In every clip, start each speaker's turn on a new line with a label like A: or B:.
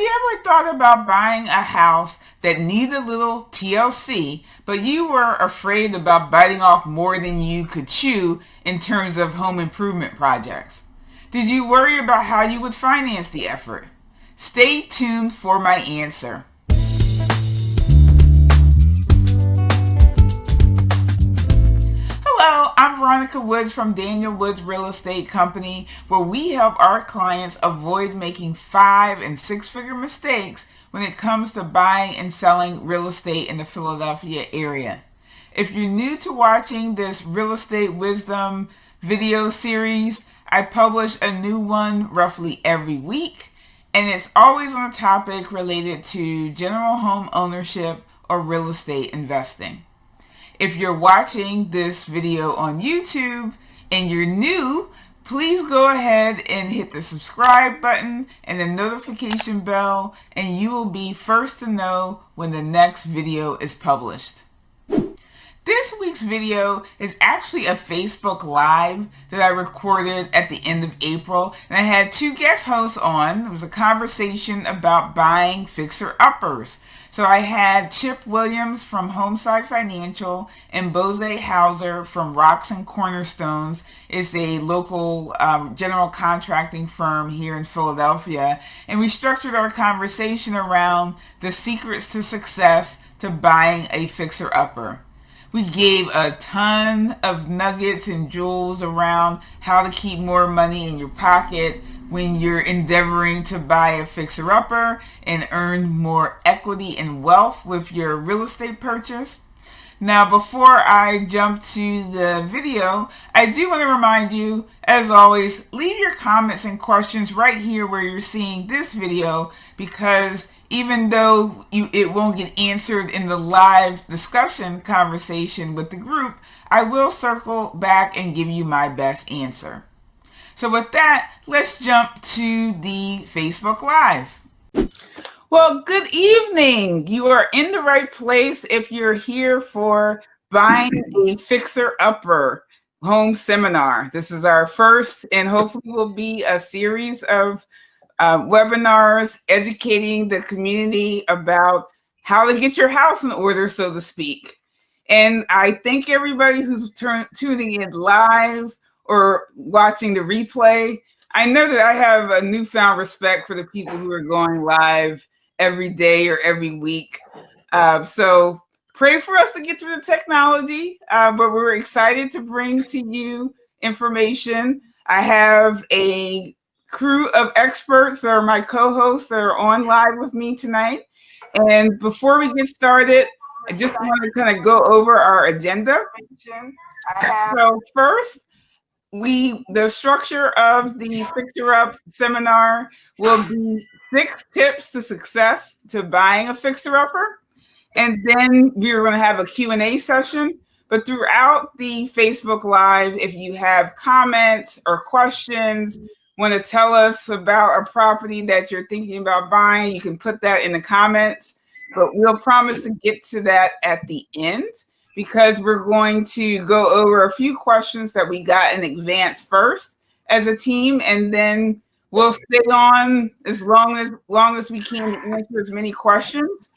A: you ever thought about buying a house that needs a little TLC, but you were afraid about biting off more than you could chew in terms of home improvement projects? Did you worry about how you would finance the effort? Stay tuned for my answer. Hello, I'm Veronica Woods from Daniel Woods Real Estate Company, where we help our clients avoid making 5- and 6-figure mistakes when it comes to buying and selling real estate in the Philadelphia area. If you're new to watching this real estate wisdom video series, I publish a new one roughly every week, and it's always on a topic related to general home ownership or real estate investing. If you're watching this video on YouTube and you're new, please go ahead and hit the subscribe button and the notification bell, and you will be first to know when the next video is published. This week's video is actually a Facebook Live that I recorded at the end of April, and I had 2 guest hosts on. It was a conversation about buying fixer-uppers. So I had Chip Williams from Homeside Financial and Bose Hauser from Ruxin Cornerstones. It's a local general contracting firm here in Philadelphia. And we structured our conversation around the secrets to success to buying a fixer-upper. We gave a ton of nuggets and jewels around how to keep more money in your pocket when you're endeavoring to buy a fixer-upper and earn more equity and wealth with your real estate purchase. Now, before I jump to the video, I do want to remind you, as always, leave your comments and questions right here where you're seeing this video, because even though it won't get answered in the live discussion conversation with the group, I will circle back and give you my best answer. So with that, let's jump to the Facebook Live. Well, good evening. You are in the right place if you're here for Buying a Fixer-Upper home seminar. This is our first and hopefully will be a series of webinars educating the community about how to get your house in order, so to speak. And I thank everybody who's tuning in live or watching the replay. I know that I have a newfound respect for the people who are going live every day or every week. So pray for us to get through the technology, but we're excited to bring to you information. I have a crew of experts that are my co-hosts that are on live with me tonight. And before we get started, I just want to kind of go over our agenda. So first, the structure of the Fixer Up seminar will be 6 tips to success to buying a fixer-upper. And then we're going to have a Q&A session. But throughout the Facebook Live, if you have comments or questions, want to tell us about a property that you're thinking about buying, you can put that in the comments. But we'll promise to get to that at the end, because we're going to go over a few questions that we got in advance first as a team, and then we'll stay on as long as we can to answer as many questions.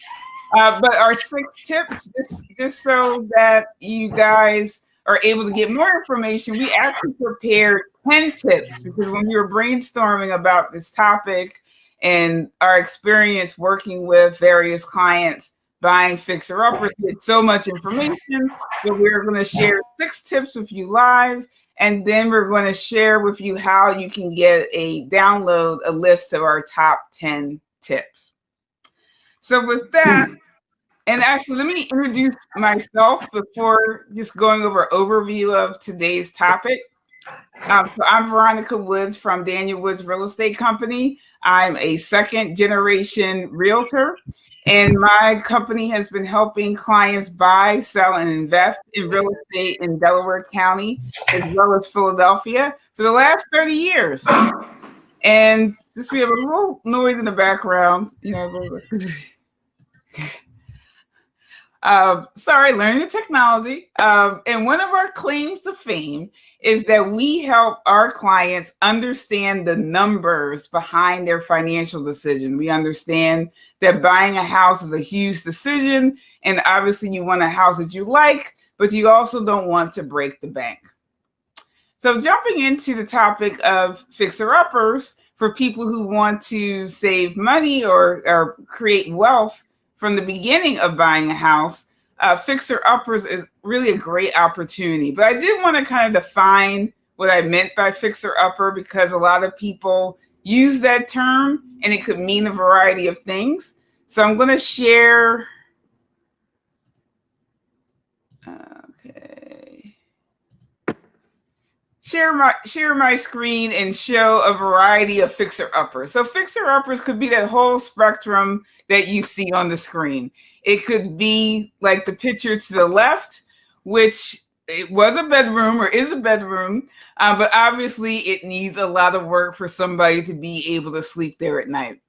A: But our 6 tips, just so that you guys are able to get more information, we actually prepared 10 tips, because when we were brainstorming about this topic and our experience working with various clients buying fixer-uppers, it's so much information that we're going to share 6 tips with you live, and then we're going to share with you how you can download a list of our top 10 tips. So with that, and actually let me introduce myself before just going over an overview of today's topic. So I'm Veronica Woods from Daniel Woods Real Estate Company. I'm a 2nd-generation realtor, and my company has been helping clients buy, sell, and invest in real estate in Delaware County, as well as Philadelphia, for the last 30 years. And just we have a little noise in the background, Learning the technology. And one of our claims to fame is that we help our clients understand the numbers behind their financial decision. We understand that buying a house is a huge decision, and obviously you want a house that you like, but you also don't want to break the bank. So jumping into the topic of fixer-uppers for people who want to save money or create wealth from the beginning of buying a house, fixer-uppers is really a great opportunity. But I did want to kind of define what I meant by fixer-upper, because a lot of people use that term and it could mean a variety of things. So I'm going to share. Share my screen and show a variety of fixer-uppers. So fixer-uppers could be that whole spectrum that you see on the screen. It could be like the picture to the left, which it was a bedroom or is a bedroom, but obviously it needs a lot of work for somebody to be able to sleep there at night.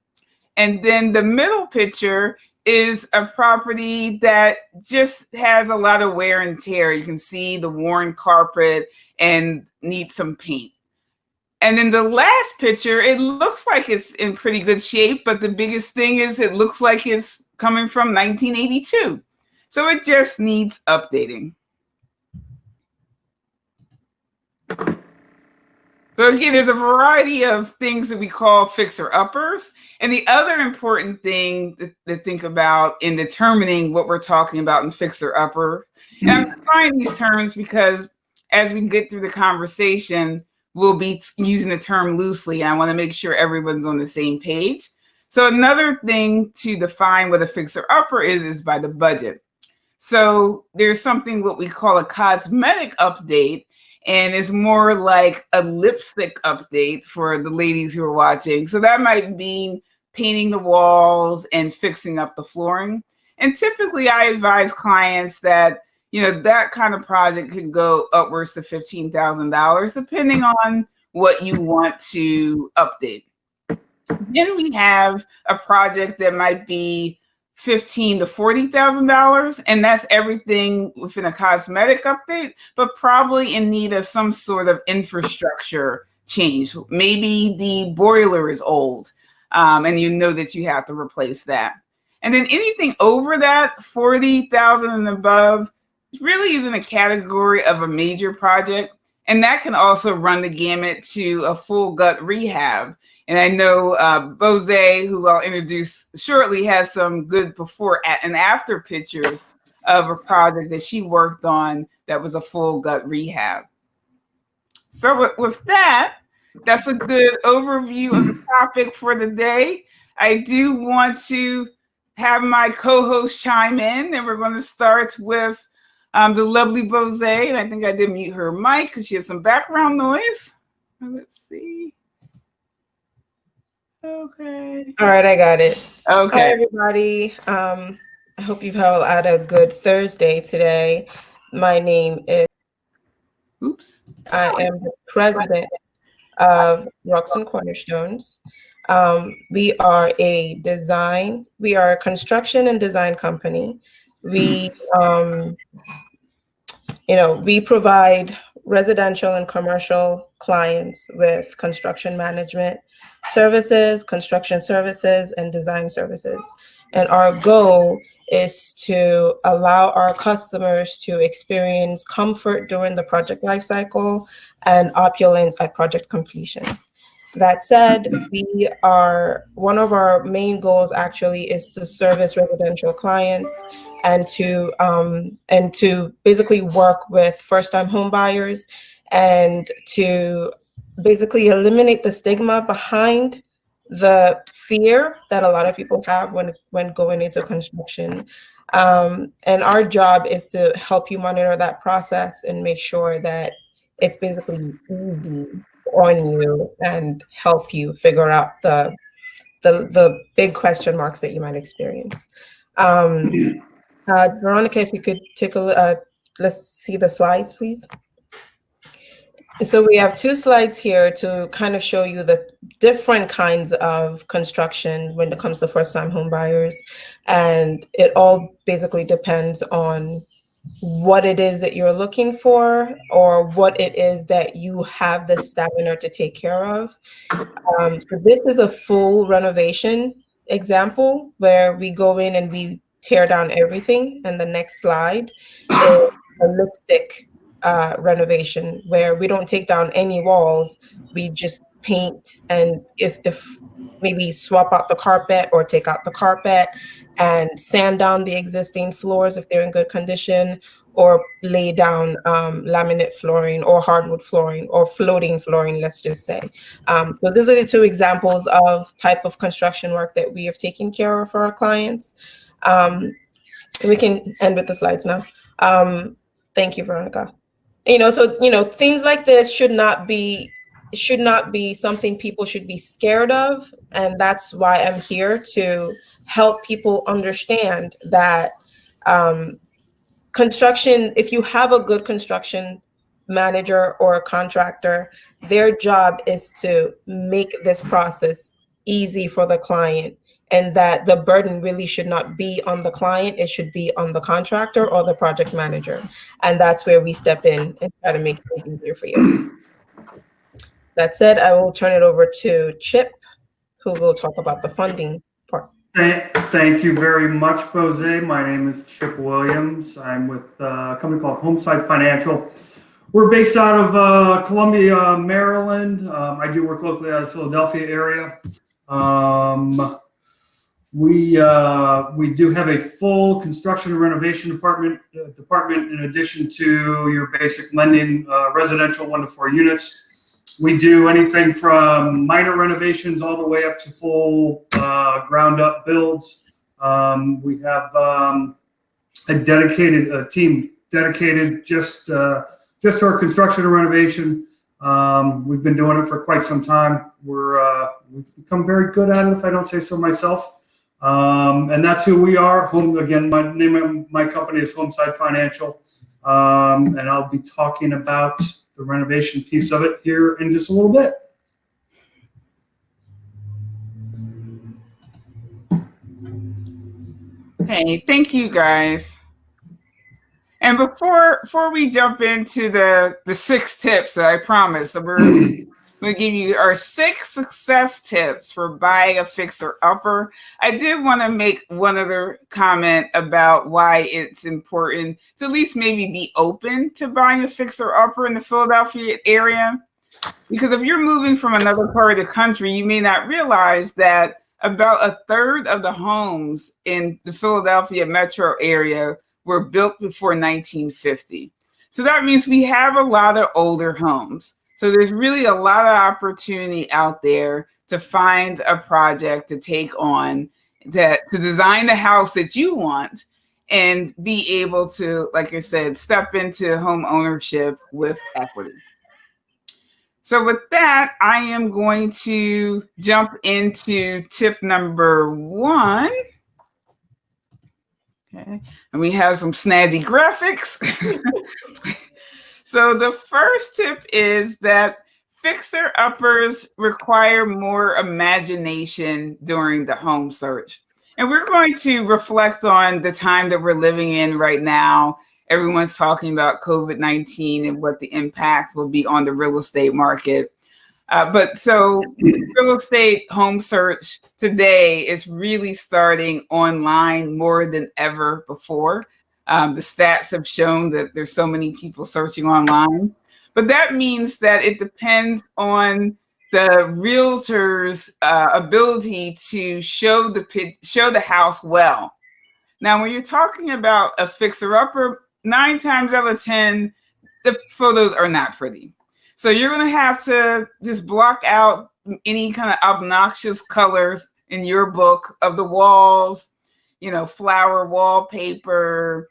A: And then the middle picture is a property that just has a lot of wear and tear. You can see the worn carpet and needs some paint. And then the last picture, it looks like it's in pretty good shape, but the biggest thing is it looks like it's coming from 1982. So it just needs updating. So again, there's a variety of things that we call fixer-uppers. And the other important thing to think about in determining what we're talking about in fixer-upper, and I'm defining these terms because as we get through the conversation, we'll be using the term loosely. And I want to make sure everyone's on the same page. So another thing to define what a fixer-upper is by the budget. So there's something what we call a cosmetic update, and it's more like a lipstick update for the ladies who are watching. So that might mean painting the walls and fixing up the flooring. And typically I advise clients that, you know, that kind of project can go upwards to $15,000, depending on what you want to update. Then we have a project that might be $15,000 to $40,000, and that's everything within a cosmetic update, but probably in need of some sort of infrastructure change. Maybe the boiler is old, and you know that you have to replace that. And then anything over that, $40,000 and above, really is in a category of a major project, and that can also run the gamut to a full gut rehab. And I know Bose, who I'll introduce shortly, has some good before and after pictures of a project that she worked on that was a full gut rehab. So with that, that's a good overview of the topic for the day. I do want to have my co-host chime in, and we're going to start with the lovely Bose. And I think I did mute her mic because she has some background noise. Let's see. Okay.
B: All right, I got it.
A: Okay.
B: Hi, everybody. I hope you've all had a good Thursday today. My name is. I am the president of Ruxin Cornerstones. We are a construction and design company. We provide residential and commercial clients with construction management services, construction services, and design services. And our goal is to allow our customers to experience comfort during the project lifecycle and opulence at project completion. That said, one of our main goals actually is to service residential clients and to basically work with first-time home buyers and to basically eliminate the stigma behind the fear that a lot of people have when going into construction. And our job is to help you monitor that process and make sure that it's basically easy on you and help you figure out the big question marks that you might experience. Veronica, if you could take let's see the slides, please. So we have 2 slides here to kind of show you the different kinds of construction when it comes to first-time home buyers. And it all basically depends on what it is that you're looking for or what it is that you have the stamina to take care of. So this is a full renovation example where we go in and we tear down everything. And the next slide is a lipstick renovation where we don't take down any walls. We just paint and if maybe swap out the carpet or take out the carpet and sand down the existing floors if they're in good condition, or lay down laminate flooring or hardwood flooring or floating flooring, let's just say. So these are the 2 examples of type of construction work that we have taken care of for our clients. We can end with the slides now. Thank you, Veronica. So things like this should not be something people should be scared of, and that's why I'm here to help people understand that construction, if you have a good construction manager or a contractor, their job is to make this process easy for the client, and that the burden really should not be on the client, it should be on the contractor or the project manager. And that's where we step in and try to make things easier for you. That said, I will turn it over to Chip, who will talk about the funding part.
C: Thank you very much, Bose. My name is Chip Williams. I'm with a company called Homeside Financial. We're based out of Columbia, Maryland. I do work locally out of the Philadelphia area. We do have a full construction and renovation department in addition to your basic lending, residential 1 to 4 units. We do anything from minor renovations all the way up to full ground up builds. We have a team dedicated just to our construction and renovation. We've been doing it for quite some time. We've become very good at it, if I don't say so myself. And that's who we are. Again, my name of my company is Homeside Financial. And I'll be talking about the renovation piece of it here in just a little bit.
A: Hey, thank you guys. And before we jump into the 6 tips that I promised, we're going to give you our 6 success tips for buying a fixer-upper. I did want to make one other comment about why it's important to at least maybe be open to buying a fixer-upper in the Philadelphia area. Because if you're moving from another part of the country, you may not realize that about 1/3 of the homes in the Philadelphia metro area were built before 1950. So that means we have a lot of older homes. So there's really a lot of opportunity out there to find a project to take on, to design the house that you want and be able to, like I said, step into home ownership with equity. So with that, I am going to jump into tip number 1. Okay, and we have some snazzy graphics. So the first tip is that fixer-uppers require more imagination during the home search. And we're going to reflect on the time that we're living in right now. Everyone's talking about COVID-19 and what the impact will be on the real estate market. But so real estate home search today is really starting online more than ever before. The stats have shown that there's so many people searching online, but that means that it depends on the realtor's ability to show the house well. Now, when you're talking about a fixer-upper, 9 times out of 10, the photos are not pretty. So you're going to have to just block out any kind of obnoxious colors in your book of the walls, flower wallpaper,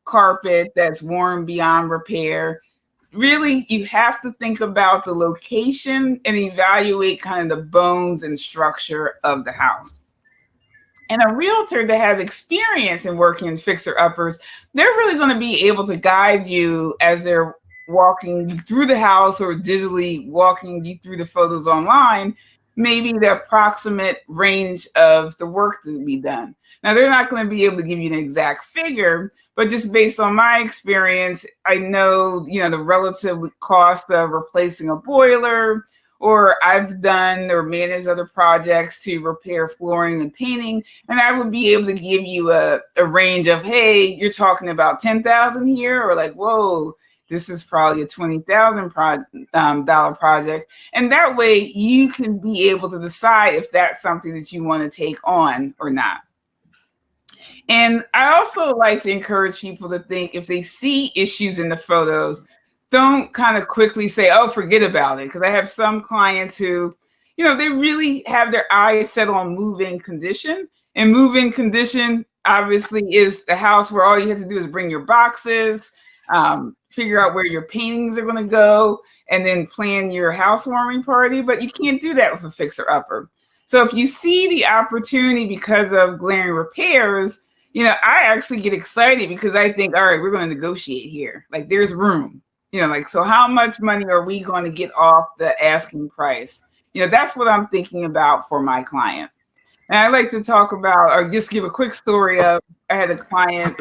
A: carpet that's worn beyond repair. Really, you have to think about the location and evaluate kind of the bones and structure of the house. And a realtor that has experience in working in fixer-uppers, they're really going to be able to guide you as they're walking you through the house or digitally walking you through the photos online, maybe the approximate range of the work to be done. Now, they're not going to be able to give you an exact figure, but just based on my experience, I know, the relative cost of replacing a boiler, or I've done or managed other projects to repair flooring and painting, and I would be able to give you a range of, hey, you're talking about $10,000 here, or like, whoa, this is probably a $20,000 dollar project. And that way you can be able to decide if that's something that you want to take on or not. And I also like to encourage people to think, if they see issues in the photos, don't kind of quickly say, oh, forget about it. Because I have some clients who, they really have their eyes set on move-in condition. And move-in condition obviously is the house where all you have to do is bring your boxes, figure out where your paintings are going to go, and then plan your housewarming party. But you can't do that with a fixer-upper. So if you see the opportunity because of glaring repairs, I actually get excited because I think, all right, we're going to negotiate here. Like, there's room, so how much money are we going to get off the asking price? That's what I'm thinking about for my client. And I like to talk about, or just give a quick story of, I had a client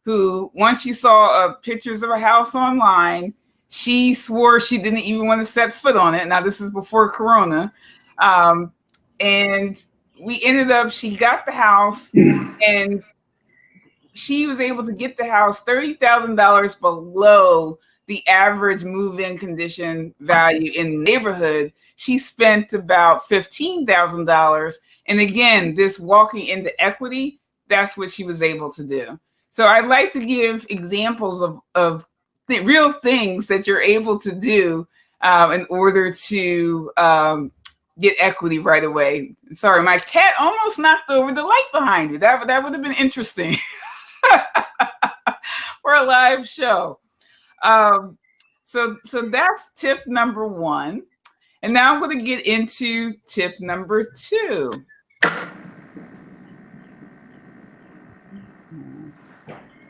A: who, once she saw pictures of a house online, she swore she didn't even want to set foot on it. Now, this is before Corona. And we ended up, she got the house and she was able to get the house $30,000 below the average move-in condition value in the neighborhood. She spent about $15,000. And again, this walking into equity, that's what she was able to do. So I'd like to give examples of the real things that you're able to do in order to get equity right away. Sorry, my cat almost knocked over the light behind me. That would have been interesting for a live show. So that's tip number 1. And now I'm going to get into tip number 2.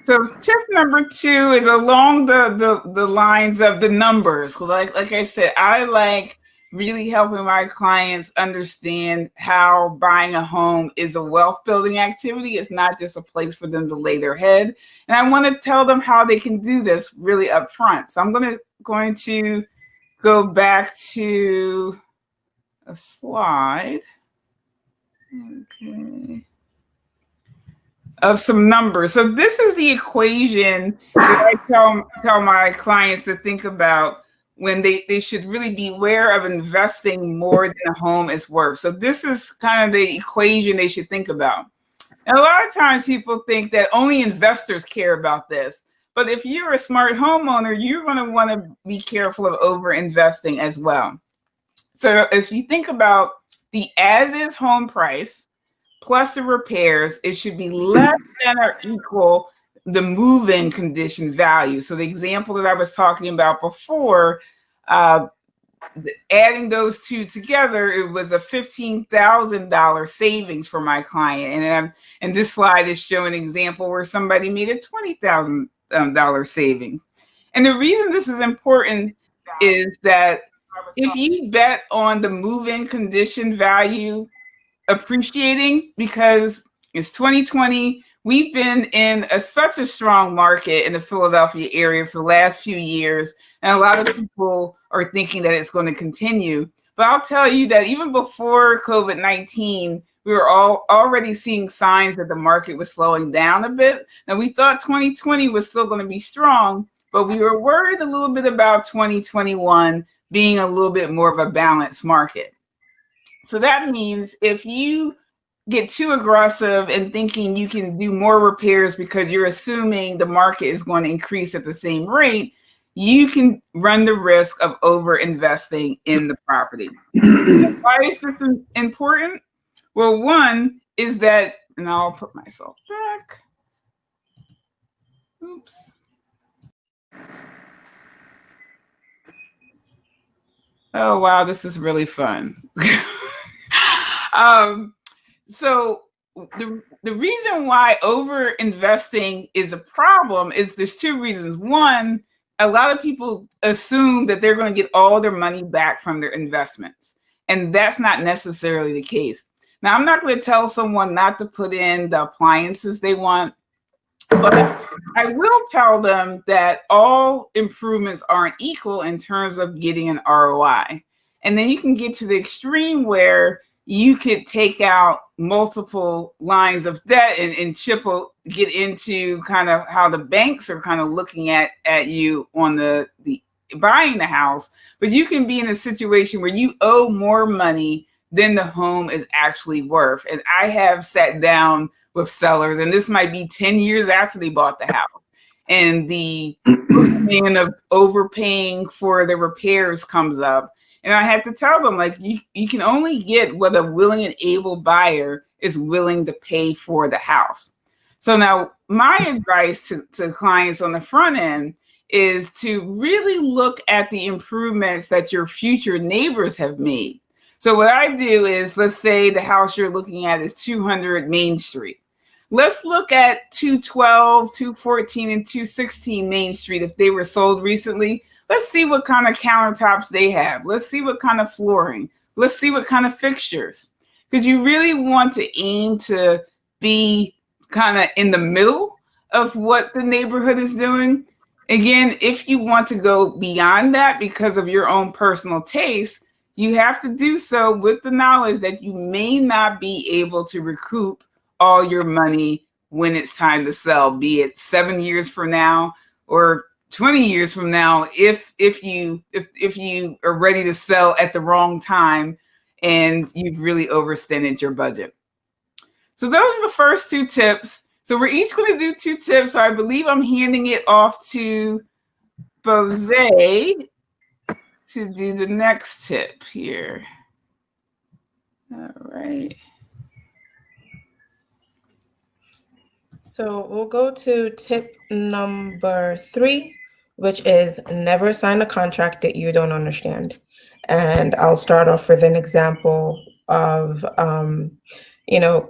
A: So tip number 2 is along the lines of the numbers. Because like I said, I like really helping my clients understand how buying a home is a wealth building activity. It's not just a place for them to lay their head. And I want to tell them how they can do this really upfront. So I'm going to go back to a slide. Okay. Of some numbers. So this is the equation that I tell my clients to think about when they should really be aware of investing more than a home is worth. So this is kind of the equation they should think about. And a lot of times people think that only investors care about this. But if you're a smart homeowner, you're going to want to be careful of over investing as well. So if you think about the as-is home price plus the repairs, it should be less than or equal the move-in condition value. So the example that I was talking about before, adding those two together, it was a $15,000 savings for my client. And this slide is showing an example where somebody made a $20,000 saving. And the reason this is important is that if you bet on the move-in condition value appreciating, because it's 2020, we've been in such a strong market in the Philadelphia area for the last few years, and a lot of people are thinking that it's going to continue. But I'll tell you that even before COVID-19, we were already seeing signs that the market was slowing down a bit. Now, we thought 2020 was still going to be strong, but we were worried a little bit about 2021 being a little bit more of a balanced market. So that means if you get too aggressive and thinking you can do more repairs because you're assuming the market is going to increase at the same rate, you can run the risk of over investing in the property. Why is this important? Well, one is that, and I'll put myself back. Oops. Oh, wow, this is really fun. So the reason why over investing is a problem is there's two reasons. One, a lot of people assume that they're going to get all their money back from their investments. And that's not necessarily the case. Now, I'm not going to tell someone not to put in the appliances they want, but I will tell them that all improvements aren't equal in terms of getting an ROI. And then you can get to the extreme where you could take out multiple lines of debt and get into kind of how the banks are kind of looking at you on the buying the house, but you can be in a situation where you owe more money than the home is actually worth. And I have sat down with sellers, and this might be 10 years after they bought the house, and the man of overpaying for the repairs comes up. And I had to tell them, like, you can only get what a willing and able buyer is willing to pay for the house. So now my advice to clients on the front end is to really look at the improvements that your future neighbors have made. So what I do is, let's say the house you're looking at is 200 Main Street. Let's look at 212, 214, and 216 Main Street if they were sold recently. Let's see what kind of countertops they have. Let's see what kind of flooring. Let's see what kind of fixtures. Because you really want to aim to be kind of in the middle of what the neighborhood is doing. Again, if you want to go beyond that because of your own personal taste, you have to do so with the knowledge that you may not be able to recoup all your money when it's time to sell, be it 7 years from now or 20 years from now, if you are ready to sell at the wrong time and you've really overextended your budget. So those are the first two tips. So we're each going to do 2 tips. So I believe I'm handing it off to Bose to do the next tip here. All right.
B: So we'll go to tip number 3, which is never sign a contract that you don't understand. And I'll start off with an example of,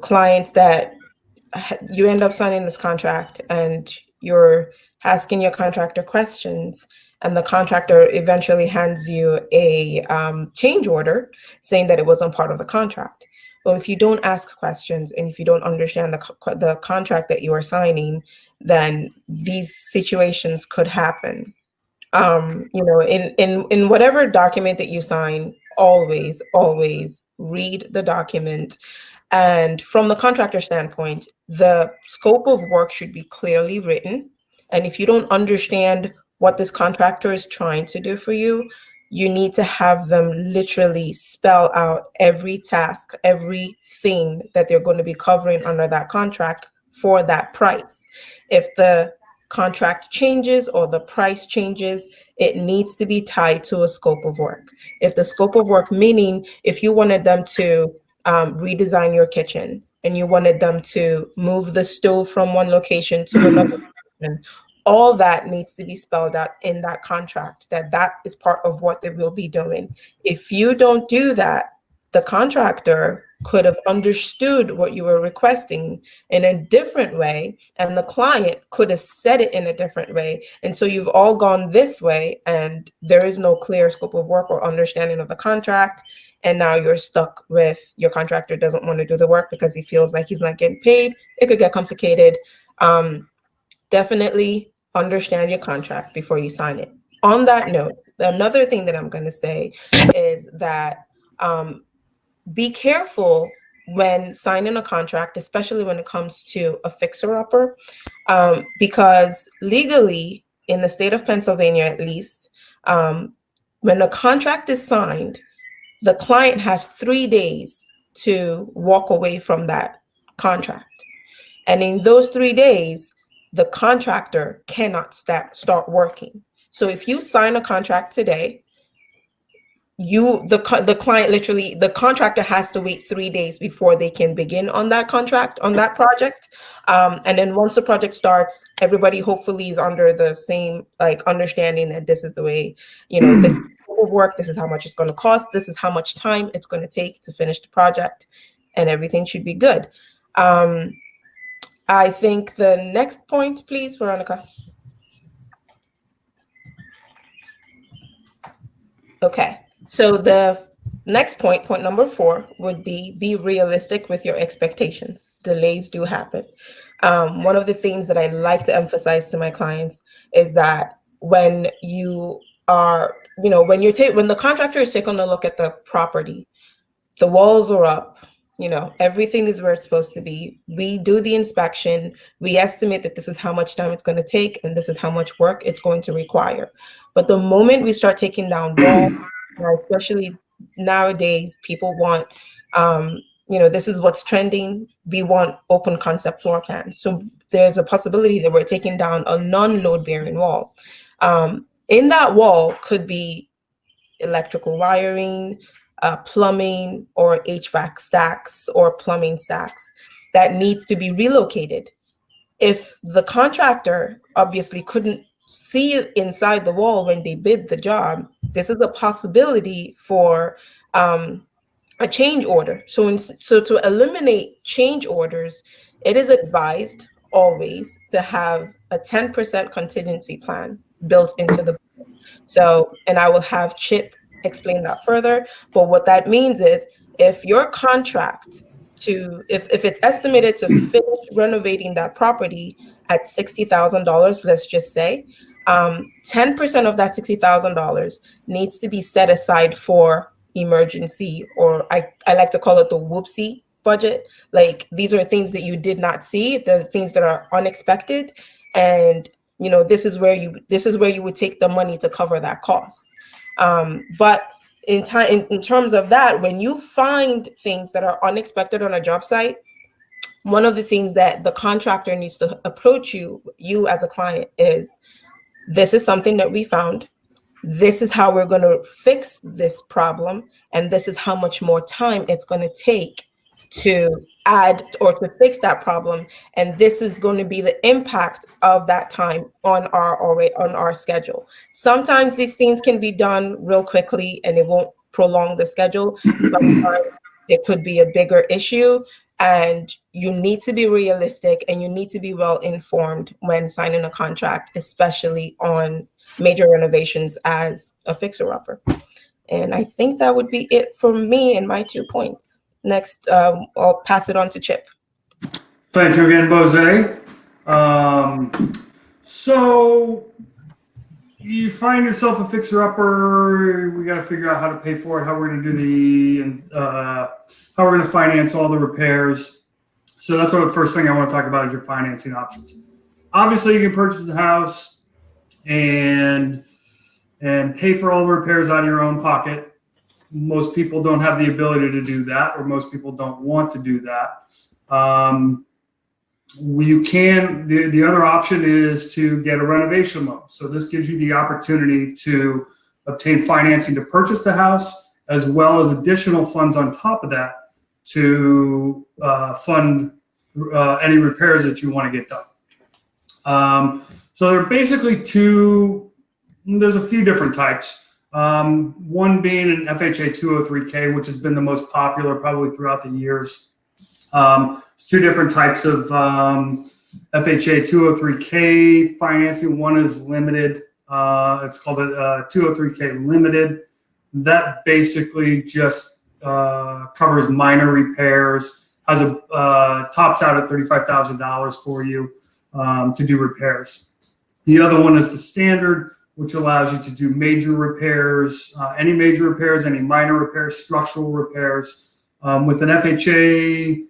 B: clients that you end up signing this contract and you're asking your contractor questions, and the contractor eventually hands you a change order saying that it wasn't part of the contract. Well, if you don't ask questions and if you don't understand the contract that you are signing, then these situations could happen. In whatever document that you sign, always read the document. And from the contractor standpoint, the scope of work should be clearly written. And if you don't understand what this contractor is trying to do for you, you need to have them literally spell out every task, everything that they're going to be covering under that contract for that price. If the contract changes or the price changes, it needs to be tied to a scope of work. If the scope of work, meaning if you wanted them to redesign your kitchen and you wanted them to move the stove from one location to another location, all that needs to be spelled out in that contract, that is part of what they will be doing. If you don't do that, the contractor could have understood what you were requesting in a different way, and the client could have said it in a different way. And so you've all gone this way, and there is no clear scope of work or understanding of the contract. And now you're stuck with your contractor doesn't want to do the work because he feels like he's not getting paid. It could get complicated. Definitely understand your contract before you sign it. On that note, another thing that I'm going to say is that be careful when signing a contract, especially when it comes to a fixer-upper, because legally, in the state of Pennsylvania at least, when a contract is signed, the client has 3 days to walk away from that contract. And in those 3 days, the contractor cannot start working. So if you sign a contract today, the client literally, the contractor has to wait 3 days before they can begin on that contract, on that project. And then once the project starts, everybody hopefully is under the same understanding that this is the way, this of work, this is how much it's going to cost, this is how much time it's going to take to finish the project, and everything should be good. I think the next point, please, Veronica. Okay. So the next point number 4, would be realistic with your expectations. Delays do happen. One of the things that I like to emphasize to my clients is that when you are, when the contractor is taking a look at the property, the walls are up, everything is where it's supposed to be. We do the inspection. We estimate that this is how much time it's going to take, and this is how much work it's going to require. But the moment we start taking down walls, especially nowadays, people want, this is what's trending. We want open concept floor plans. So there's a possibility that we're taking down a non-load bearing wall. In that wall could be electrical wiring, plumbing, or HVAC stacks or plumbing stacks that needs to be relocated. If the contractor obviously couldn't see inside the wall when they bid the job, this is a possibility for a change order. So to eliminate change orders, it is advised always to have a 10% contingency plan built into the budget. So, and I will have Chip explain that further. But what that means is if your contract if it's estimated to finish renovating that property at $60,000, let's just say, 10% of that $60,000 needs to be set aside for emergency, or I like to call it the whoopsie budget. Like, these are things that you did not see, the things that are unexpected, and this is where you would take the money to cover that cost. But in terms of that, when you find things that are unexpected on a job site, one of the things that the contractor needs to approach you as a client is, this is something that we found. This is how we're going to fix this problem. And this is how much more time it's going to take to add or to fix that problem. And this is going to be the impact of that time on our schedule. Sometimes these things can be done real quickly and it won't prolong the schedule. Sometimes it could be a bigger issue, and you need to be realistic and you need to be well informed when signing a contract, especially on major renovations as a fixer-upper. And I think that would be it for me and my 2 points. Next, I'll pass it on to Chip.
C: Thank you again, Bose. So you find yourself a fixer-upper. We got to figure out how to pay for it, how we're going to do how we're going to finance all the repairs. So that's what the first thing I want to talk about is your financing options. Obviously, you can purchase the house and pay for all the repairs out of your own pocket. Most people don't have the ability to do that, or most people don't want to do that. You can, the other option is to get a renovation loan. So this gives you the opportunity to obtain financing to purchase the house, as well as additional funds on top of that to fund any repairs that you want to get done. So there are basically there's a few different types. One being an FHA 203K, which has been the most popular probably throughout the years. It's 2 different types of FHA 203K financing. One is limited. It's called a 203K limited. That basically just covers minor repairs, has tops out at $35,000 for you to do repairs. The other one is the standard, which allows you to do major repairs, any major repairs, any minor repairs, structural repairs. With an FHA,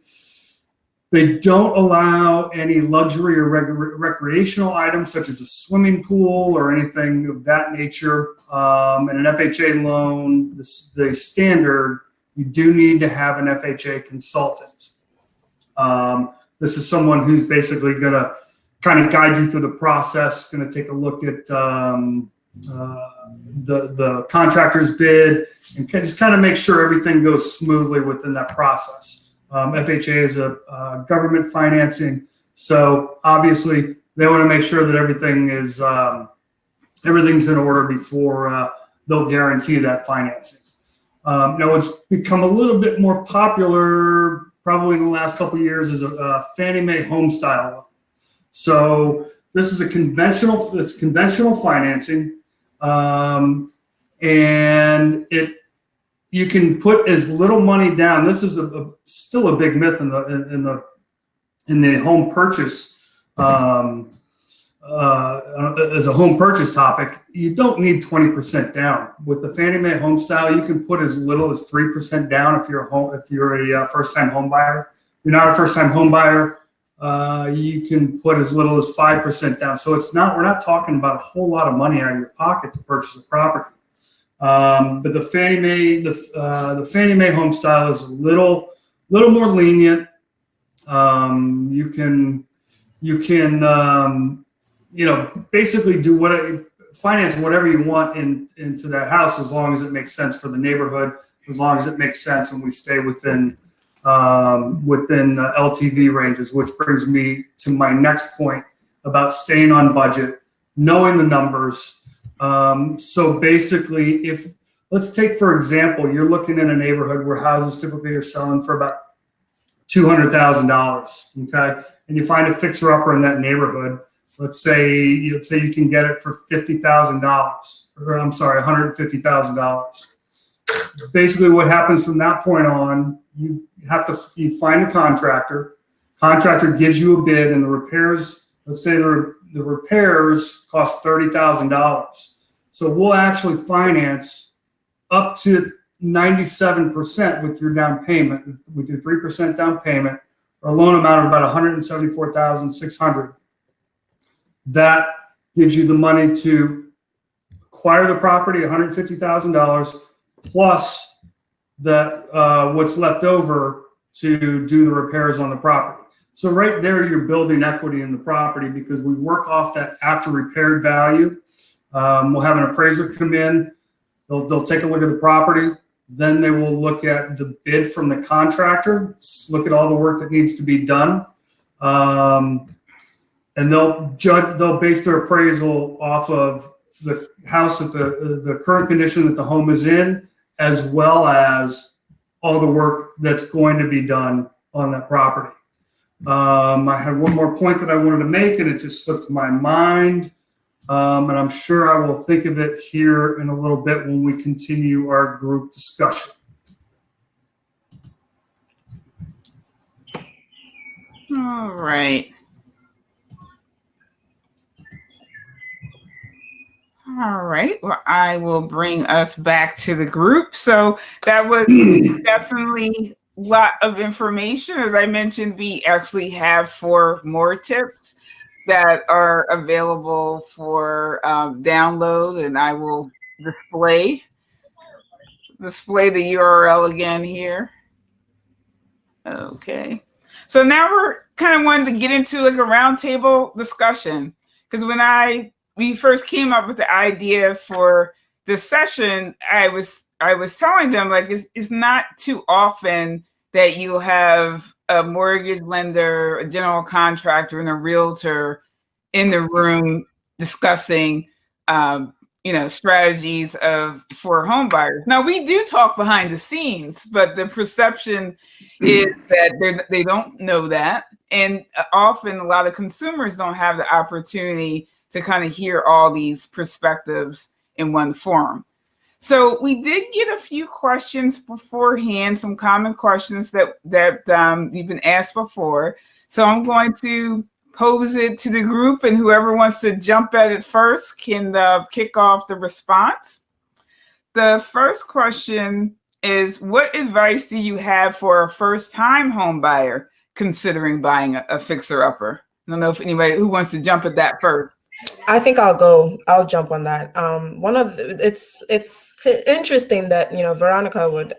C: they don't allow any luxury or recreational items such as a swimming pool or anything of that nature. And an FHA loan, the standard, you do need to have an FHA consultant. This is someone who's basically going to kind of guide you through the process, going to take a look at the contractor's bid and just kind of make sure everything goes smoothly within that process. FHA is a government financing, so obviously they want to make sure that everything's in order before they'll guarantee that financing. Now, what's become a little bit more popular probably in the last couple of years is a Fannie Mae home style loan. So this is conventional financing. and you can put as little money down. This is still a big myth in the home purchase. As a home purchase topic, you don't need 20% down. With the Fannie Mae home style, you can put as little as 3% down if you're a first-time home buyer. If you're not a first-time home buyer, you can put as little as 5% down. So we're not talking about a whole lot of money out of your pocket to purchase a property. But the Fannie Mae home style is a little more lenient. You can basically finance whatever you want into that house, as long as it makes sense for the neighborhood, as long as it makes sense and we stay within LTV ranges, which brings me to my next point about staying on budget, knowing the numbers. So basically, let's take, for example, you're looking in a neighborhood where houses typically are selling for about $200,000, okay? And you find a fixer-upper in that neighborhood. Let's say you can get it for $50,000, or I'm sorry, $150,000. Basically, what happens from that point on, you find a contractor. Contractor gives you a bid, and the repairs. Let's say the repairs cost $30,000. So we'll actually finance up to 97% with your down payment, with your 3% down payment, or a loan amount of about $174,600. That gives you the money to acquire the property, $150,000, plus what's left over to do the repairs on the property. So right there, you're building equity in the property, because we work off that after repaired value. We'll have an appraiser come in. They'll take a look at the property. Then they will look at the bid from the contractor, look at all the work that needs to be done. And they'll base their appraisal off of the house, at the current condition that the home is in, as well as all the work that's going to be done on that property. I had one more point that I wanted to make, and it just slipped my mind. And I'm sure I will think of it here in a little bit when we continue our group discussion.
A: All right. All right. Well, I will bring us back to the group. So that was definitely a lot of information. As I mentioned, we actually have 4 more tips that are available for download, and I will display the URL again here. Okay. So now we're kind of wanting to get into like a roundtable discussion, because when we first came up with the idea for this session, I was telling them, like, it's not too often that you'll have a mortgage lender, a general contractor, and a realtor in the room discussing, strategies for home buyers. Now, we do talk behind the scenes, but the perception is that they don't know that, and often a lot of consumers don't have the opportunity to kind of hear all these perspectives in one forum. So we did get a few questions beforehand, some common questions that you've been asked before. So I'm going to pose it to the group, and whoever wants to jump at it first can kick off the response. The first question is, what advice do you have for a first-time home buyer considering buying a fixer-upper? I don't know if anybody who wants to jump at that first.
B: I think I'll jump on that. It's interesting that, Veronica would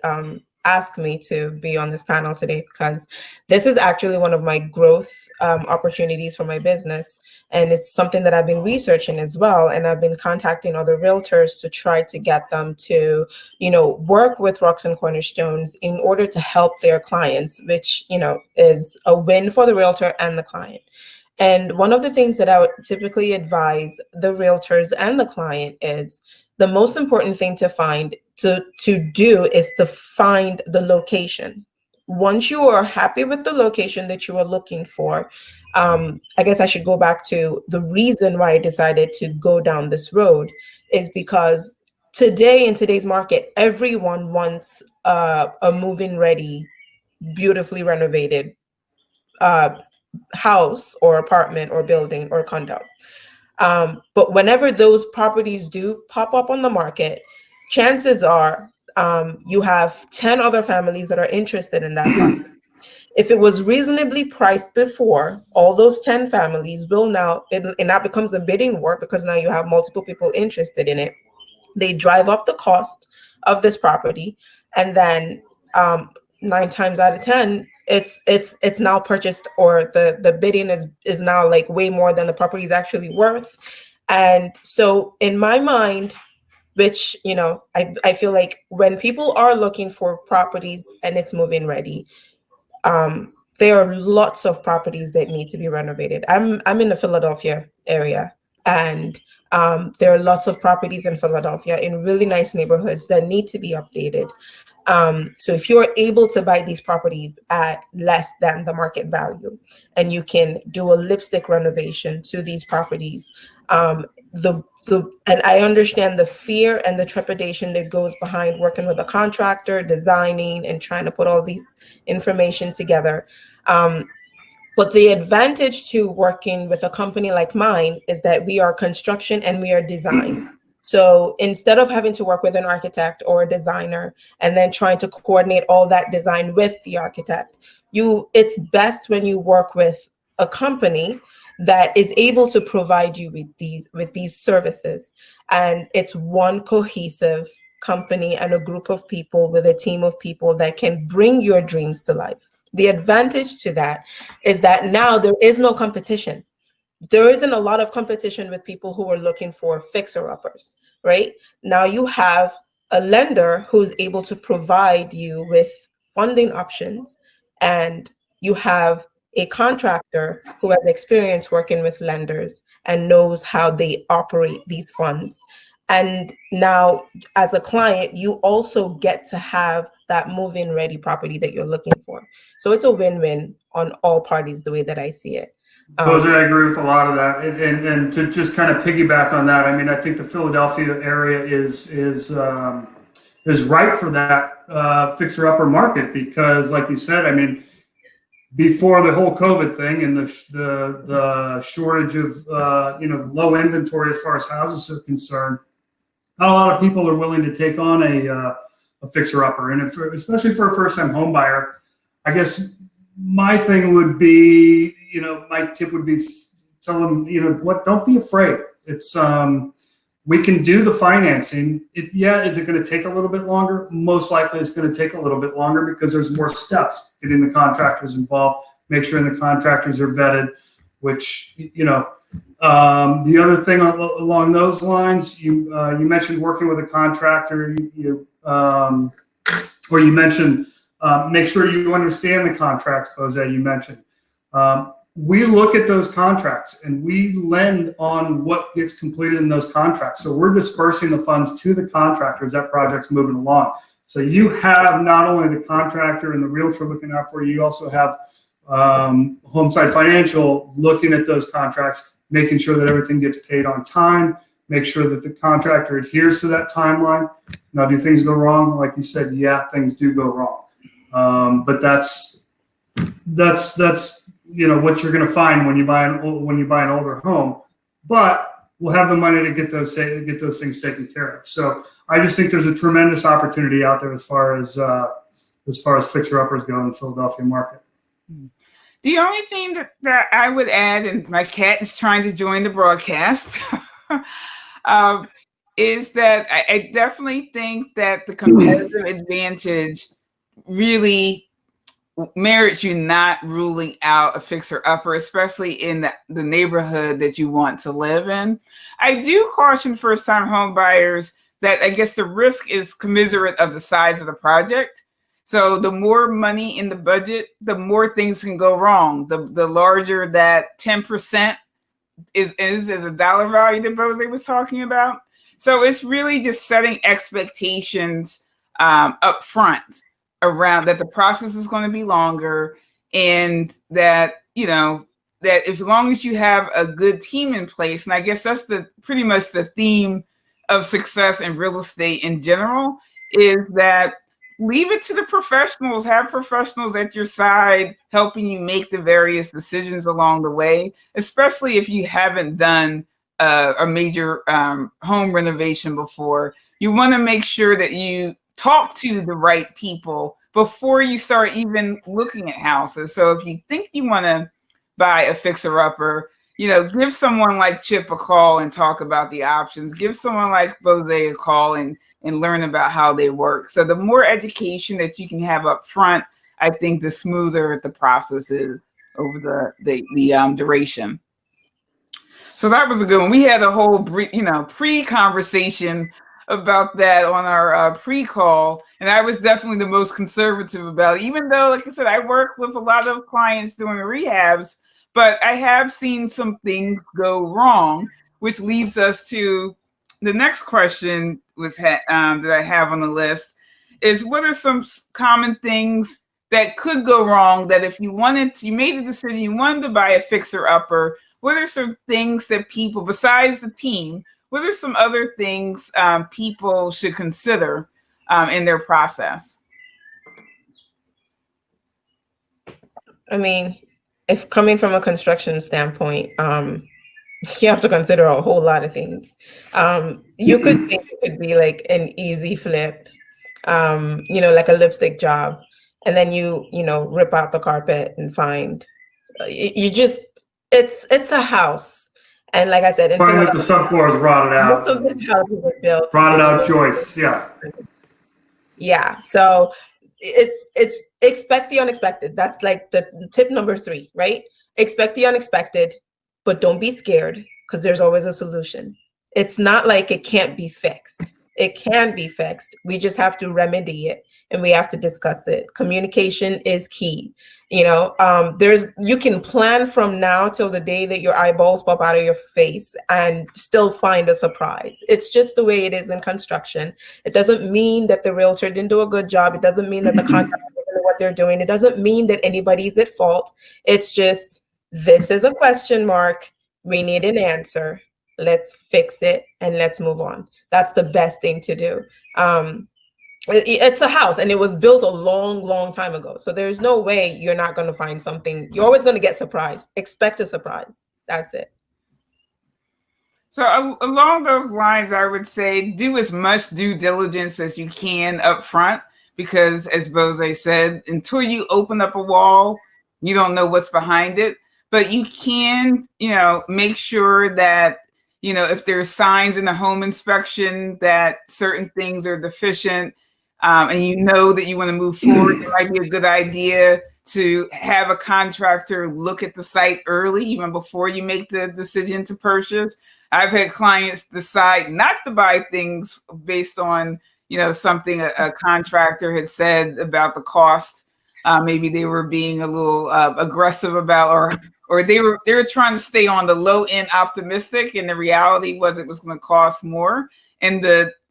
B: ask me to be on this panel today, because this is actually one of my growth opportunities for my business. And it's something that I've been researching as well. And I've been contacting other realtors to try to get them to, work with Ruxin Cornerstones in order to help their clients, which, is a win for the realtor and the client. And one of the things that I would typically advise the realtors and the client is, the most important thing to do is to find the location. Once you are happy with the location that you are looking for, I guess I should go back to the reason why I decided to go down this road is because today in today's market, everyone wants a move-in ready, beautifully renovated house or apartment or building or condo. But whenever those properties do pop up on the market, chances are you have 10 other families that are interested in that property. If it was reasonably priced before, all those 10 families will now, it now becomes a bidding war because now you have multiple people interested in it. They drive up the cost of this property, and then 9 times out of 10, it's now purchased, or the bidding is now like way more than the property is actually worth. And so in my mind, which, you know, I feel like when people are looking for properties and it's move-in ready, there are lots of properties that need to be renovated. I'm in the Philadelphia area, and there are lots of properties in Philadelphia in really nice neighborhoods that need to be updated. So if you're able to buy these properties at less than the market value, and you can do a lipstick renovation to these properties, and I understand the fear and the trepidation that goes behind working with a contractor, designing and trying to put all these information together. But the advantage to working with a company like mine is that we are construction and we are design. So instead of having to work with an architect or a designer and then trying to coordinate all that design with the architect, it's best when you work with a company that is able to provide you with these services. And it's one cohesive company and a group of people with a team of people that can bring your dreams to life. The advantage to that is that now there is no competition. There isn't a lot of competition with people who are looking for fixer-uppers, right? Now you have a lender who's able to provide you with funding options, and you have a contractor who has experience working with lenders and knows how they operate these funds. And now, as a client, you also get to have that move-in ready property that you're looking for. So it's a win-win on all parties, the way that I see it.
C: Bose, I agree with a lot of that, and to just kind of piggyback on that, I mean, I think the Philadelphia area is ripe for that fixer-upper market because, like you said, I mean, before the whole COVID thing and the shortage of low inventory as far as houses are concerned, not a lot of people are willing to take on a fixer-upper, and especially for a first-time home buyer, I guess my thing would be, my tip would be tell them, don't be afraid. It's we can do the financing. Is it going to take a little bit longer? Most likely it's going to take a little bit longer because there's more steps, getting the contractors involved, make sure the contractors are vetted, which, the other thing along those lines, you mentioned working with a contractor, or you mentioned make sure you understand the contracts, Bose, you mentioned. We look at those contracts and we lend on what gets completed in those contracts. So we're dispersing the funds to the contractors. That project's moving along. So you have not only the contractor and the realtor looking out for you, you also have Homeside Financial looking at those contracts, making sure that everything gets paid on time, make sure that the contractor adheres to that timeline. Now, do things go wrong? Like you said, yeah, things do go wrong. But that's what you're going to find when you buy an older home. But we'll have the money to get those things taken care of. So I just think there's a tremendous opportunity out there as far as fixer-uppers go in the Philadelphia market.
A: The only thing that I would add, and my cat is trying to join the broadcast, is that I definitely think that the competitive advantage really merits you not ruling out a fixer-upper, especially in the neighborhood that you want to live in. I do caution first-time home buyers that I guess the risk is commensurate of the size of the project. So the more money in the budget, the more things can go wrong. The larger that 10% is a dollar value that Bose was talking about. So it's really just setting expectations up front around that the process is going to be longer, and that, that as long as you have a good team in place, and I guess that's pretty much the theme of success in real estate in general is that leave it to the professionals. Have professionals at your side helping you make the various decisions along the way, especially if you haven't done a major home renovation before. You want to make sure that you talk to the right people before you start even looking at houses. So if you think you want to buy a fixer-upper, give someone like Chip a call and talk about the options. Give someone like Bose a call and learn about how they work. So the more education that you can have up front, I think the smoother the process is over the duration. So that was a good one. We had a whole pre-conversation about that on our pre-call, and I was definitely the most conservative about it, even though, like I said, I work with a lot of clients doing rehabs, but I have seen some things go wrong, which leads us to the next question that I have on the list is, what are some common things that could go wrong that if you made a decision, you wanted to buy a fixer-upper, what are some things that people, besides the team, what are some other things people should consider in their process?
B: I mean, if coming from a construction standpoint, you have to consider a whole lot of things. You could think it could be like an easy flip, like a lipstick job, and then you rip out the carpet and find it's a house. And like I said,
C: find that the subfloor is rotted out.
B: Most of the houses are built.
C: Rotted out joists, yeah.
B: Yeah, so it's expect the unexpected. That's like the tip number 3, right? Expect the unexpected, but don't be scared because there's always a solution. It's not like it can't be fixed. It can be fixed. We just have to remedy it and we have to discuss it. Communication is key. You can plan from now till the day that your eyeballs pop out of your face and still find a surprise. It's just the way it is in construction. It doesn't mean that the realtor didn't do a good job. It doesn't mean that the contractor didn't know what they're doing. It doesn't mean that anybody's at fault. It's just, this is a question mark. We need an answer. Let's fix it and let's move on. That's the best thing to do. It's a house and it was built a long, long time ago. So there's no way you're not going to find something. You're always going to get surprised. Expect a surprise. That's it.
A: So along those lines, I would say do as much due diligence as you can up front, because as Bose said, until you open up a wall, you don't know what's behind it. But you can, make sure that, if there's signs in the home inspection that certain things are deficient, and that you want to move forward, it might be a good idea to have a contractor look at the site early, even before you make the decision to purchase. I've had clients decide not to buy things based on, something a contractor had said about the cost. Maybe they were being a little aggressive about, or they were trying to stay on the low end optimistic, and the reality was it was going to cost more. And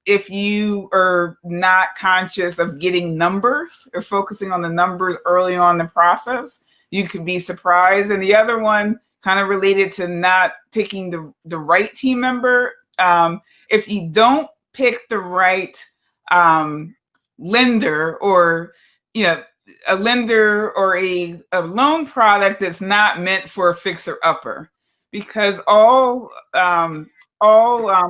A: if you are not conscious of getting numbers or focusing on the numbers early on in the process, you could be surprised. And the other one, kind of related to not picking the right team member, if you don't pick the right lender, or a lender or a loan product that's not meant for a fixer-upper, because all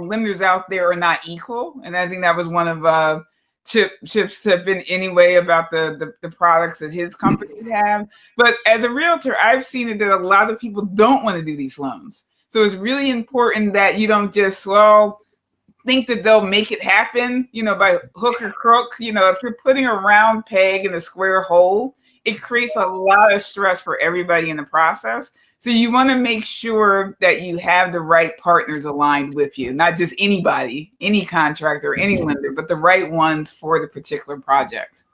A: lenders out there are not equal. And I think that was one of Chip's tip in anyway about the products that his companies have. But as a realtor, I've seen it that a lot of people don't want to do these loans. So it's really important that you don't just, think that they'll make it happen, by hook or crook. If you're putting a round peg in a square hole, it creates a lot of stress for everybody in the process. So you want to make sure that you have the right partners aligned with you, not just anybody, any contractor, any lender, but the right ones for the particular project.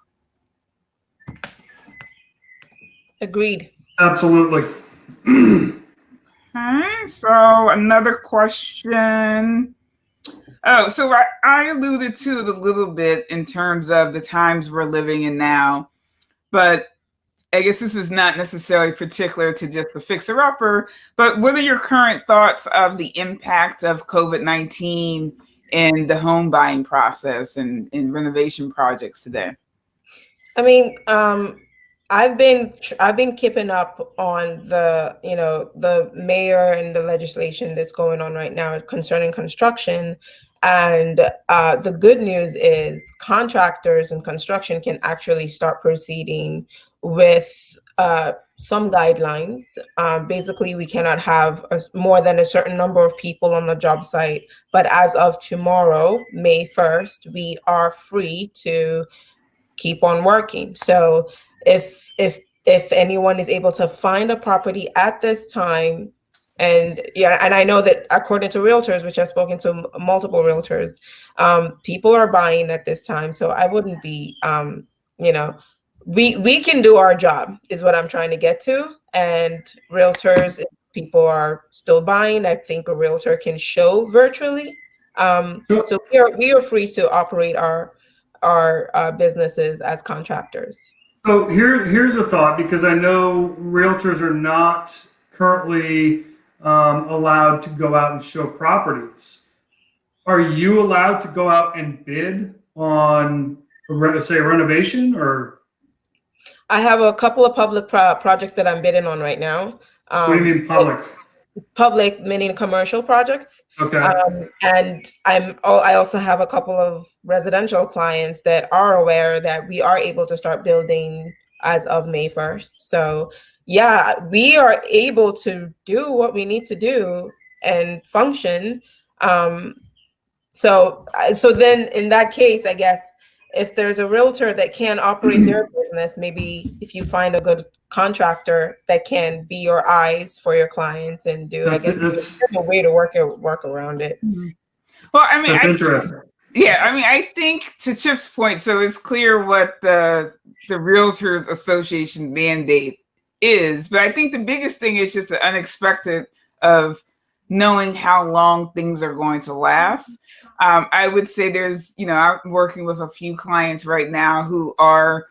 B: Agreed.
C: Absolutely.
A: Okay, so another question. Oh, so I alluded to it a little bit in terms of the times we're living in now, but I guess this is not necessarily particular to just the fixer-upper, but what are your current thoughts of the impact of COVID-19 in the home buying process and in renovation projects today?
B: I mean, I've been keeping up on the, the mayor and the legislation that's going on right now concerning construction. And the good news is contractors and construction can actually start proceeding with some guidelines. Basically, we cannot have more than a certain number of people on the job site. But as of tomorrow, May 1st, we are free to keep on working. So if anyone is able to find a property at this time, and I know that according to realtors, which I've spoken to multiple realtors, people are buying at this time. So I wouldn't be, we can do our job is what I'm trying to get to. And realtors, if people are still buying, I think a realtor can show virtually. So we are free to operate our businesses as contractors.
C: So here's a thought, because I know realtors are not currently allowed to go out and show properties. Are you allowed to go out and bid on, say, a renovation? Or
B: I have a couple of public projects that I'm bidding on right now.
C: What do you mean public?
B: Public meaning commercial projects.
C: Okay.
B: And I also have a couple of residential clients that are aware that we are able to start building as of May 1st. So yeah, we are able to do what we need to do and function. So then in that case, I guess if there's a realtor that can operate their business, maybe if you find a good contractor that can be your eyes for your clients and do, I guess there's a way to work around it.
A: Well, I mean,
C: that's interesting.
A: Yeah, I mean, I think to Chip's point, so it's clear what the Realtors Association mandate is, but I think the biggest thing is just the unexpected of knowing how long things are going to last. I would say there's, I'm working with a few clients right now who are,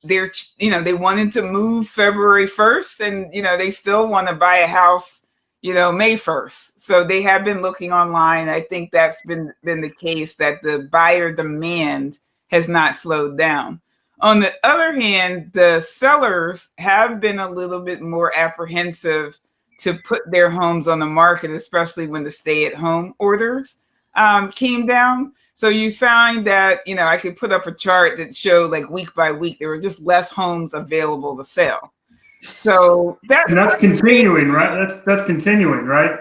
A: they wanted to move February 1st and, they still want to buy a house, May 1st. So they have been looking online. I think that's been the case, that the buyer demand has not slowed down. On the other hand, the sellers have been a little bit more apprehensive to put their homes on the market, especially when the stay-at-home orders came down. So you find that, I could put up a chart that showed like week by week, there were just less homes available to sell. So that's
C: continuing, right? That's continuing, right?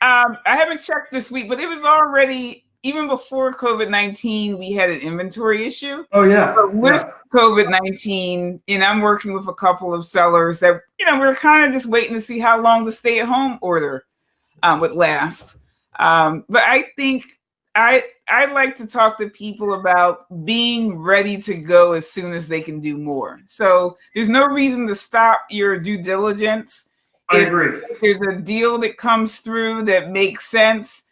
A: I haven't checked this week, but it was already, even before COVID-19, we had an inventory issue.
C: Oh yeah.
A: But with COVID-19, I'm working with a couple of sellers that, we're kind of just waiting to see how long the stay-at-home order would last. But I think I like to talk to people about being ready to go as soon as they can do more. So there's no reason to stop your due diligence.
C: I agree.
A: If there's a deal that comes through that makes sense,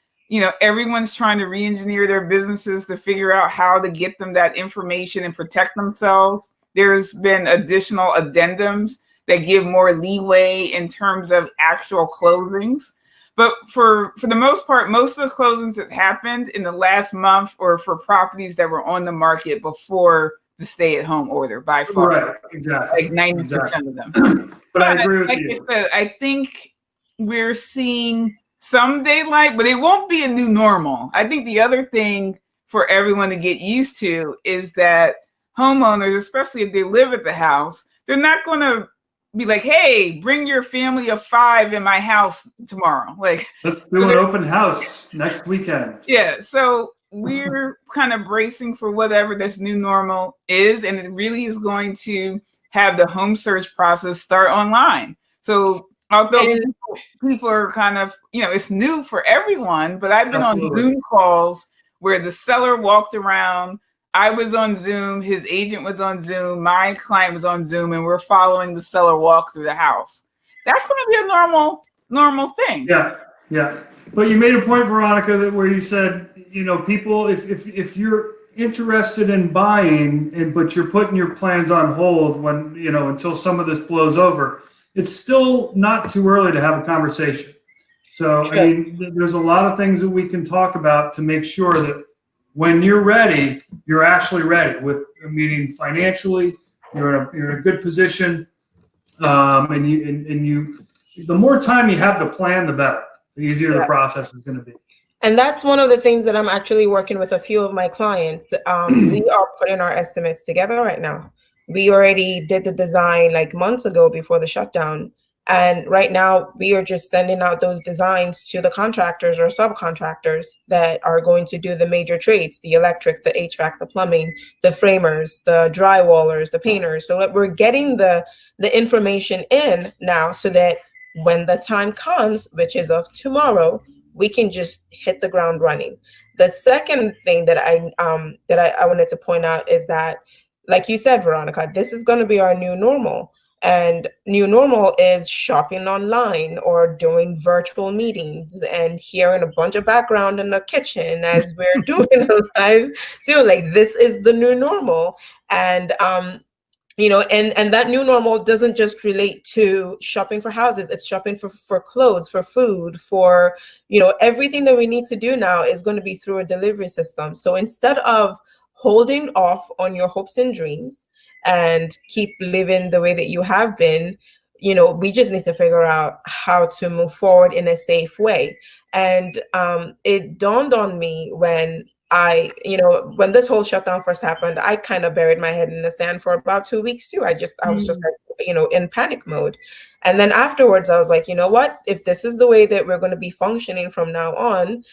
A: everyone's trying to re-engineer their businesses to figure out how to get them that information and protect themselves. There's been additional addendums that give more leeway in terms of actual closings. But for the most part, most of the closings that happened in the last month or for properties that were on the market before the stay-at-home order, by far.
C: Right, exactly.
A: Like 90% of them.
C: But I agree with
A: like
C: you.
A: I said, I think we're seeing some daylight, but it won't be a new normal. I think the other thing for everyone to get used to is that homeowners, especially if they live at the house, they're not going to be like, hey, bring your family of 5 in my house tomorrow. Like,
C: let's do an open house next weekend.
A: Yeah. So we're kind of bracing for whatever this new normal is. And it really is going to have the home search process start online. So although people are kind of, it's new for everyone, but I've been on Zoom calls where the seller walked around. I was on Zoom, his agent was on Zoom, my client was on Zoom, and we're following the seller walk through the house. That's going to be a normal thing.
C: Yeah. But you made a point, Veronica, that where you said, people, if you're interested in buying, but you're putting your plans on hold when, until some of this blows over, it's still not too early to have a conversation. So, I mean, there's a lot of things that we can talk about to make sure that when you're ready, you're actually ready. Meaning financially, you're in a good position, and you. The more time you have to plan, the better. The easier the process is going to be.
B: And that's one of the things that I'm actually working with a few of my clients. We are putting our estimates together right now. We already did the design like months ago before the shutdown. And right now we are just sending out those designs to the contractors or subcontractors that are going to do the major trades, the electric, the HVAC, the plumbing, the framers, the drywallers, the painters. So that we're getting the information in now so that when the time comes, which is of tomorrow, we can just hit the ground running. The second thing that I wanted to point out is that, like you said, Veronica, this is going to be our new normal. And new normal is shopping online or doing virtual meetings and hearing a bunch of background in the kitchen as we're doing a live Zoom. Like, this is the new normal. And and that new normal doesn't just relate to shopping for houses. It's shopping for clothes, for food, for, everything that we need to do now is going to be through a delivery system. So instead of holding off on your hopes and dreams and keep living the way that you have been, we just need to figure out how to move forward in a safe way. And it dawned on me when when this whole shutdown first happened, I kind of buried my head in the sand for about 2 weeks too. I was just in panic mode. And then afterwards I was like, you know what, if this is the way that we're going to be functioning from now on,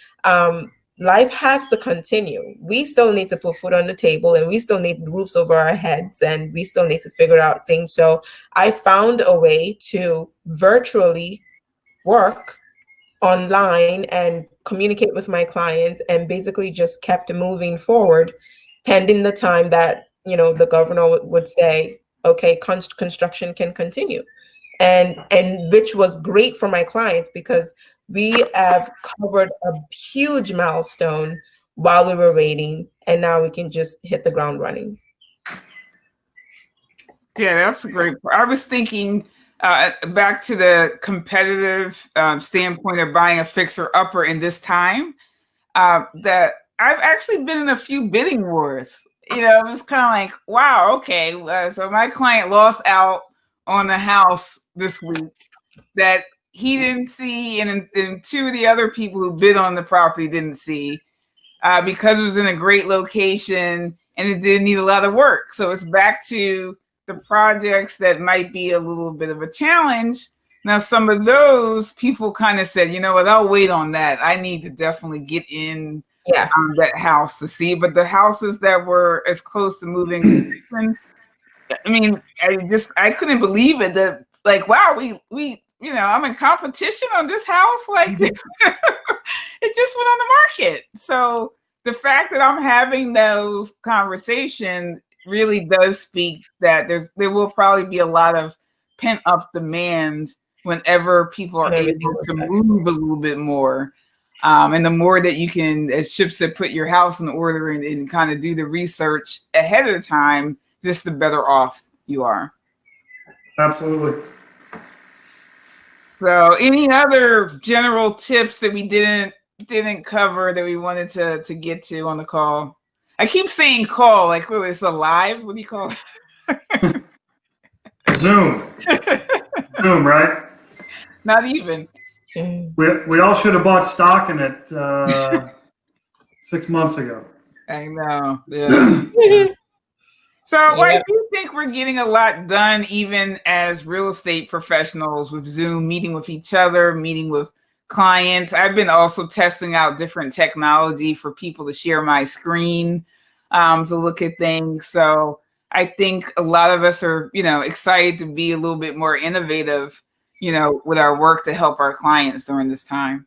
B: life has to continue. We still need to put food on the table, and we still need roofs over our heads, and we still need to figure out things. So I found a way to virtually work online and communicate with my clients, and basically just kept moving forward pending the time that the governor would say, okay, construction can continue, and which was great for my clients because we have covered a huge milestone while we were waiting, and now we can just hit the ground running.
A: Yeah, that's a great point. I was thinking back to the competitive standpoint of buying a fixer-upper in this time, that I've actually been in a few bidding wars. It was kind of like, wow, okay. So my client lost out on the house this week that he didn't see, and two of the other people who bid on the property didn't see, because it was in a great location and it didn't need a lot of work. So it's back to the projects that might be a little bit of a challenge. Now, some of those people kind of said, you know what, I'll wait on that. I need to definitely get in that house to see. But the houses that were as close to moving, I mean, I couldn't believe it. That, like, wow, we I'm in competition on this house. Like, it just went on the market. So the fact that I'm having those conversations really does speak that there will probably be a lot of pent up demand whenever people are able to move a little bit more. And the more that you can, as Chip said, put your house in order and kind of do the research ahead of the time, just the better off you are.
C: Absolutely.
A: So any other general tips that we didn't cover that we wanted to get to on the call? I keep saying call, like, oh, it's a live? What do you call it?
C: Zoom. Zoom, right?
A: Not even.
C: We all should have bought stock in it 6 months ago.
A: I know. Yeah. So I do think we're getting a lot done, even as real estate professionals, with Zoom, meeting with each other, meeting with clients. I've been also testing out different technology for people to share my screen to look at things. So I think a lot of us are, excited to be a little bit more innovative, with our work to help our clients during this time.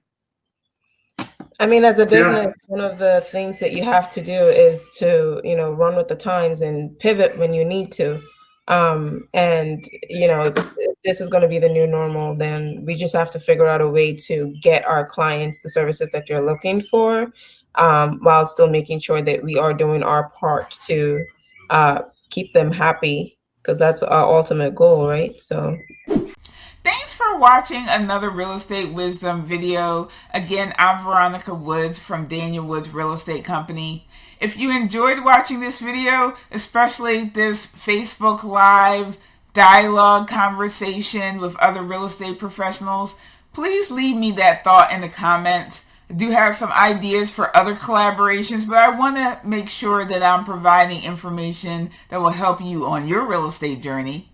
B: I mean, as a business, one of the things that you have to do is to, run with the times and pivot when you need to. And, this is going to be the new normal. Then we just have to figure out a way to get our clients the services that they're looking for, while still making sure that we are doing our part to keep them happy, because that's our ultimate goal, right? So
A: thanks for watching another Real Estate Wisdom video. Again, I'm Veronica Woods from Daniel Woods Real Estate Company. If you enjoyed watching this video, especially this Facebook Live dialogue conversation with other real estate professionals, please leave me that thought in the comments. I do have some ideas for other collaborations, but I want to make sure that I'm providing information that will help you on your real estate journey.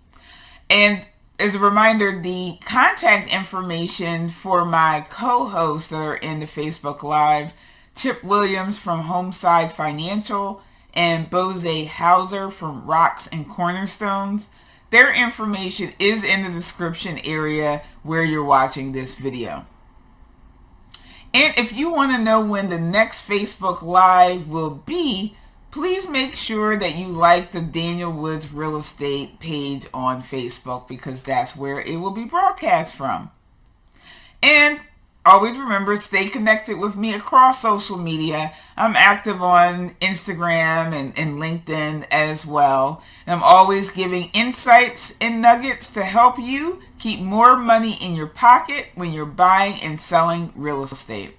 A: And as a reminder, the contact information for my co-hosts that are in the Facebook Live, Chip Williams from Homeside Financial and Bose Hauser from Ruxin Cornerstones, their information is in the description area where you're watching this video. And if you want to know when the next Facebook Live will be, please make sure that you like the Daniel Woods Real Estate page on Facebook, because that's where it will be broadcast from. And always remember, stay connected with me across social media. I'm active on Instagram and LinkedIn as well. And I'm always giving insights and nuggets to help you keep more money in your pocket when you're buying and selling real estate.